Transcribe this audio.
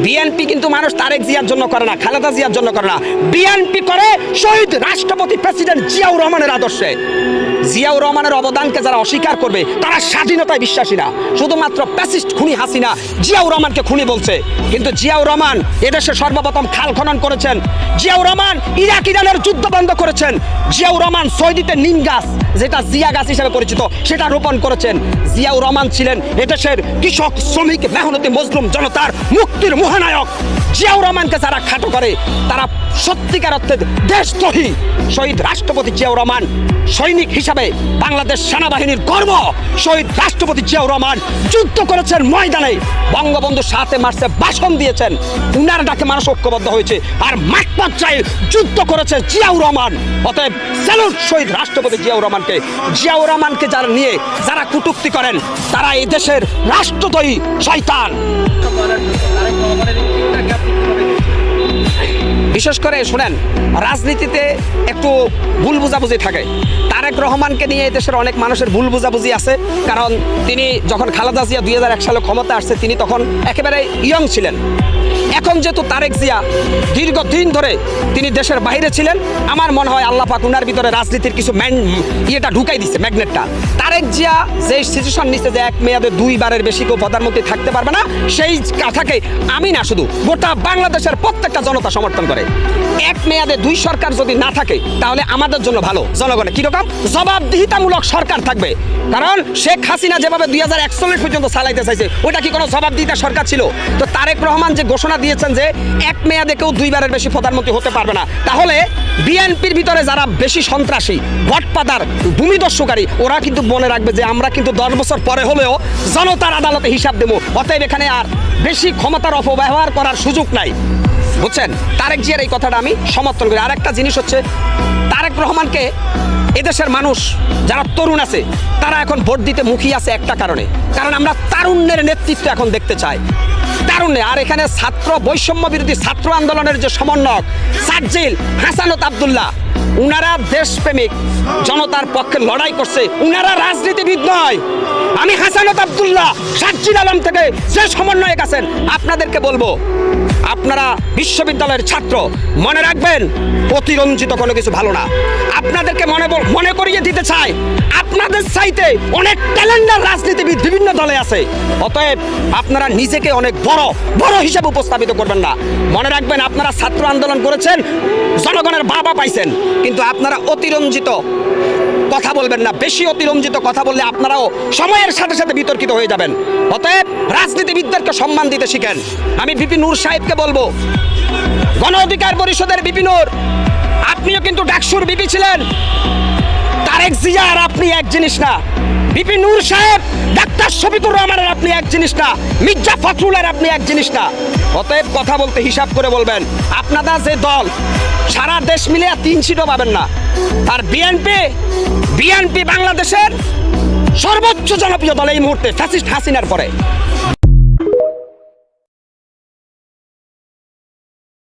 BNP কিন্তু মানুষ তারেক জিয়ার জন্য করে না, খালেদা জিয়ার জন্য করে না, বিএনপি করে শহীদ রাষ্ট্রপতি প্রেসিডেন্ট জিয়াউর রহমানের আদর্শে। জিয়াউর রহমানের অবদানকে যারা অস্বীকার করবে তারা স্বাধীনতায় বিশ্বাসী না, শুধুমাত্র প্যাসিস্ট খুনি হাসিনা জিয়াউর রহমানকে খুনি বলছে। কিন্তু জিয়াউর রহমান এদেশে সর্বপ্রথম খাল খনন করেছেন, জিয়াউর রহমান ইরাক ইরানের যুদ্ধ বন্ধ করেছেন, জিয়াউর রহমান সৌদিতে নিম গাছ যেটা জিয়া গাছ হিসেবে পরিচিত সেটা রোপণ করেছেন। জিয়াউর রহমান ছিলেন এদেশের কৃষক শ্রমিক মেহনতি মজলুম জনতার মুক্তির মহানায়ক। জিয়াউর রহমানকে যারা খাটো করে তারা সত্যিকার অর্থে দেশদ্রোহী। শহীদ রাষ্ট্রপতি জিয়াউর রহমান সৈনিক হিসাবে বাংলাদেশ সেনাবাহিনীর গর্ব। শহীদ রাষ্ট্রপতি জিয়াউর রহমান যুদ্ধ করেছেন ময়দানে, বঙ্গবন্ধু 7 মার্চে ভাষণ দিয়েছেন, উনার ডাকে মানুষ ঐক্যবদ্ধ হয়েছে, আর মাঠ পর্যায়ে যুদ্ধ করেছে জিয়াউর রহমান। অতএব স্যালুট শহীদ রাষ্ট্রপতি জিয়াউর রহমানকে। জিয়াউর রহমানকে যারা নিয়ে যারা কটূক্তি করেন তারা এই দেশের রাষ্ট্রদ্রোহী শয়তান। বিশেষ করে শুনেন, রাজনীতিতে একটু ভুল বুঝাবুঝি থাকে। তারেক রহমানকে নিয়ে দেশের অনেক মানুষের ভুল বুঝাবুঝি আছে, কারণ তিনি যখন খালেদা জিয়া 2001 সালে ক্ষমতা আসছে তিনি তখন একেবারে ইয়ং ছিলেন। এখন যেহেতু তারেক জিয়া দীর্ঘদিন ধরে তিনি দেশের বাইরে ছিলেন, আমার মনে হয় আল্লাহ পাক উনার ভিতরে রাজনীতির কিছু ইয়েটা ঢুকাই দিচ্ছে, ম্যাগনেটটা। তারেক জিয়া যে সিচুয়েশন নিচ্ছে যে 1 মেয়াদে 2 বারের বেশি কেউ প্রধানমন্ত্রী থাকতে পারবে না, সেই কথাকে আমি না শুধু গোটা বাংলাদেশের প্রত্যেকটা জনতা সমর্থন করে। 1 মেয়াদে 2 সরকার যদি না থাকে তাহলে আমাদের জন্য ভালো, জনগণের কিরকম জবাবদিহিতামূলক সরকার থাকবে। কারণ শেখ হাসিনা যেভাবে 2041 পর্যন্ত চালাইতে চাইছে ওটা কি কোনো জবাবদিহিতা সরকার ছিল? তো তারেক রহমান যে ঘোষণা দিয়েছেন যে 1 মেয়াদে কেউ 2 বারের বেশি প্রধানমন্ত্রী হতে পারবে না, তাহলে বিএনপির ভিতরে যারা বেশি সন্ত্রাসী, ভটপাদার, ভূমিদস্যুকারী, ওরা কিন্তু মনে রাখবে যে আমরা কিন্তু 10 বছর পরে হলেও জনতার আদালতে হিসাব দেবো। অতএব এখানে আর বেশি ক্ষমতার অপব্যবহার করার সুযোগ নাই, বুঝছেন? তারেক জিয়ার এই কথাটা আমি সমর্থন করি। আর একটা জিনিস হচ্ছে, তারেক রহমানকে এদেশের মানুষ যারা তরুণ আছে তারা এখন ভোট দিতে মুখিয়ে আছে একটা কারণে, কারণ আমরা তারুণ্যের নেতৃত্ব এখন দেখতে চাই, তারুণ্যে। আর এখানে ছাত্র বৈষম্য বিরোধী ছাত্র আন্দোলনের যে সমন্বয়ক সাজ্জিল, হাসানত আব্দুল্লাহ, উনারা দেশপ্রেমিক জনতার পক্ষে লড়াই করছে, উনারা রাজনীতিবিদ নয়। আমি হাসানত আব্দুল্লাহ, সাজ্জিল আলম থেকে যে সমন্বয়ক আছেন আপনাদেরকে বলবো, আপনারা বিশ্ববিদ্যালয়ের ছাত্র, মনে রাখবেন অতিরঞ্জিত কোনো কিছু ভালো না। আপনাদেরকে মনে করিয়ে দিতে চাই আপনাদের চাইতে অনেক ট্যালেন্টের রাজনীতিবিদ বিভিন্ন দলে আছে। অতএব আপনারা নিজেকে অনেক বড় হিসাবে উপস্থাপিত করবেন না। মনে রাখবেন আপনারা ছাত্র আন্দোলন করেছেন, জনগণের বাবা পাইছেন, কিন্তু আপনারা অতিরঞ্জিত কথা বলবেন না। বেশি অতিরঞ্জিত কথা বললে আপনারাও সময়ের সাথে সাথে বিতর্কিত হয়ে যাবেন। অতএব রাজনীতিবিদদেরকে সম্মান দিতে শিখেন। আমি ভিপি নূর সাহেবকে বলবো, গণ অধিকার পরিষদের ভিপি নূর, আপনিও কিন্তু ডাকসুর ভিপি ছিলেন। তারেক জিয়া আর আপনি এক জিনিস না। ভিপি নূর সাহেব, ডাক্তার শফিকুর রহমানের আপনি এক জিনিস না, মির্জা ফখরুলের আপনি এক জিনিস না। অতএব কথা বলতে হিসাব করে বলবেন। আপনারা যে দল সারা দেশ মিলে 3 সিটও পাবেন না। আর বিএনপি বাংলাদেশের সর্বোচ্চ জনপ্রিয় দল এই মুহূর্তে ফ্যাসিস্ট হাসিনার পরে।